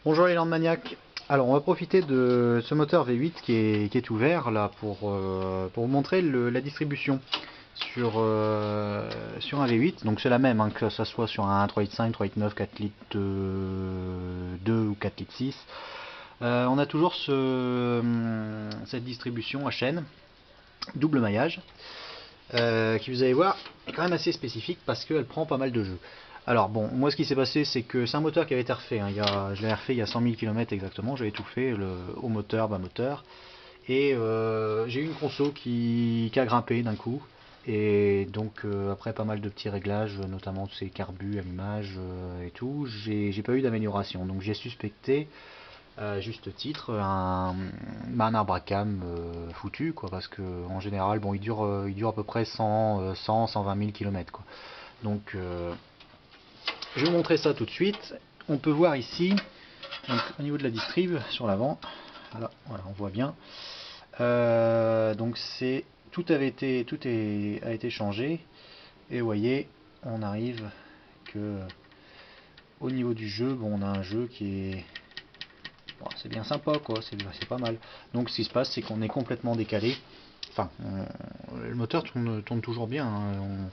Bonjour les Landmaniacs. Alors on va profiter de ce moteur V8 qui est ouvert là pour vous montrer la distribution sur un V8. Donc c'est la même, hein, que ça soit sur un 3,5 litres, 3,9 litres, 4 litres 2 ou 4 litres 6. On a toujours cette distribution à chaîne, double maillage, qui vous allez voir est quand même assez spécifique parce qu'elle prend pas mal de jeux. Alors bon, moi ce qui s'est passé c'est que c'est un moteur qui avait été refait, hein, je l'ai refait il y a 100 000 km exactement, j'avais tout fait, haut moteur, bas moteur, et j'ai eu une conso qui a grimpé d'un coup, et donc après pas mal de petits réglages, notamment tous ces carbus, allumage et tout, j'ai pas eu d'amélioration, donc j'ai suspecté à juste titre un arbre à cam foutu, quoi, parce que en général bon il dure à peu près 120 000 km, quoi. Donc je vais vous montrer ça tout de suite. On peut voir ici, donc, au niveau de la distrib sur l'avant, voilà, on voit bien. Donc c'est a été changé, et vous voyez, on arrive que au niveau du jeu, bon, on a un jeu qui est bon, c'est bien sympa, quoi, c'est pas mal. Donc ce qui se passe, c'est qu'on est complètement décalé. Enfin, le moteur tourne toujours bien, hein.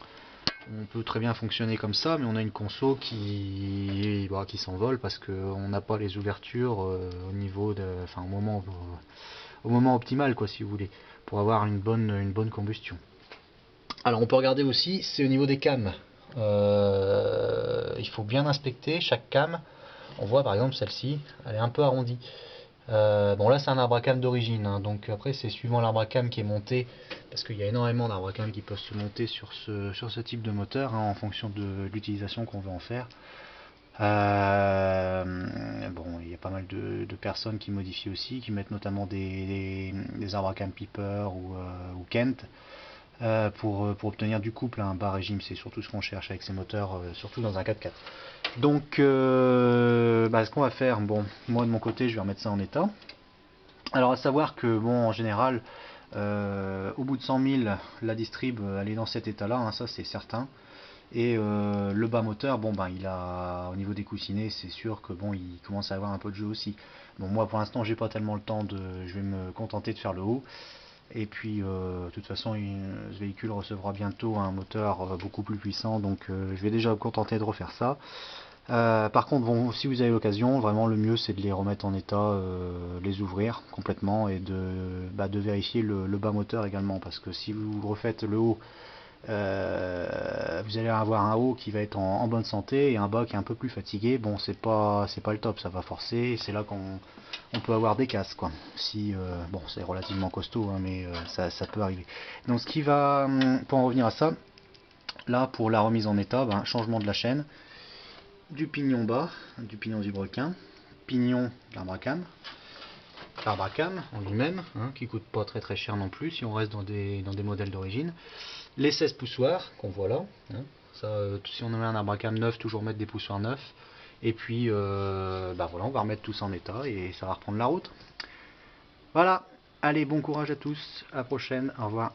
On peut très bien fonctionner comme ça, mais on a une conso qui s'envole parce qu'on n'a pas les ouvertures au niveau de, enfin, au moment optimal, quoi, si vous voulez, pour avoir une bonne combustion. Alors on peut regarder aussi, c'est au niveau des cams. Il faut bien inspecter chaque cam. On voit par exemple celle-ci, elle est un peu arrondie. Bon là c'est un arbre à cam d'origine, hein, donc après c'est suivant l'arbre à cam qui est monté, parce qu'il y a énormément d'arbres à cam qui peuvent se monter sur ce type de moteur, hein, en fonction de l'utilisation qu'on veut en faire. Bon, il y a pas mal de personnes qui modifient aussi, qui mettent notamment des arbres à cam Piper ou Kent, pour obtenir du couple à un bas régime. C'est surtout ce qu'on cherche avec ces moteurs, surtout dans un 4x4. Donc ce qu'on va faire, bon, moi de mon côté je vais remettre ça en état. Alors à savoir que bon, en général, au bout de 100 000, la distrib elle est dans cet état là, hein, ça c'est certain. Et le bas moteur, bon ben il a, au niveau des coussinets, c'est sûr que bon, il commence à avoir un peu de jeu aussi. Bon, moi pour l'instant j'ai pas tellement le temps, je vais me contenter de faire le haut. Et puis de toute façon ce véhicule recevra bientôt un moteur beaucoup plus puissant, donc je vais déjà me contenter de refaire ça. Par contre, bon, si vous avez l'occasion, vraiment le mieux c'est de les remettre en état, les ouvrir complètement, et de vérifier le bas moteur également, parce que si vous refaites le haut, vous allez avoir un haut qui va être en bonne santé et un bas qui est un peu plus fatigué. Bon, c'est pas le top, ça va forcer, c'est là qu'on peut avoir des casses, quoi. Si bon, c'est relativement costaud, hein, mais ça peut arriver. Donc ce qui va, pour en revenir à ça, là pour la remise en état, changement de la chaîne, du pignon bas, du pignon du brequin, pignon de l'arbre à cam en lui-même, hein, qui coûte pas très cher non plus si on reste dans des modèles d'origine, les 16 poussoirs qu'on voit là, hein, ça, si on met un arbre à cam neuf, toujours mettre des poussoirs neufs, et puis voilà, on va remettre tout ça en état et ça va reprendre la route. Voilà, allez, bon courage à tous, à la prochaine, au revoir.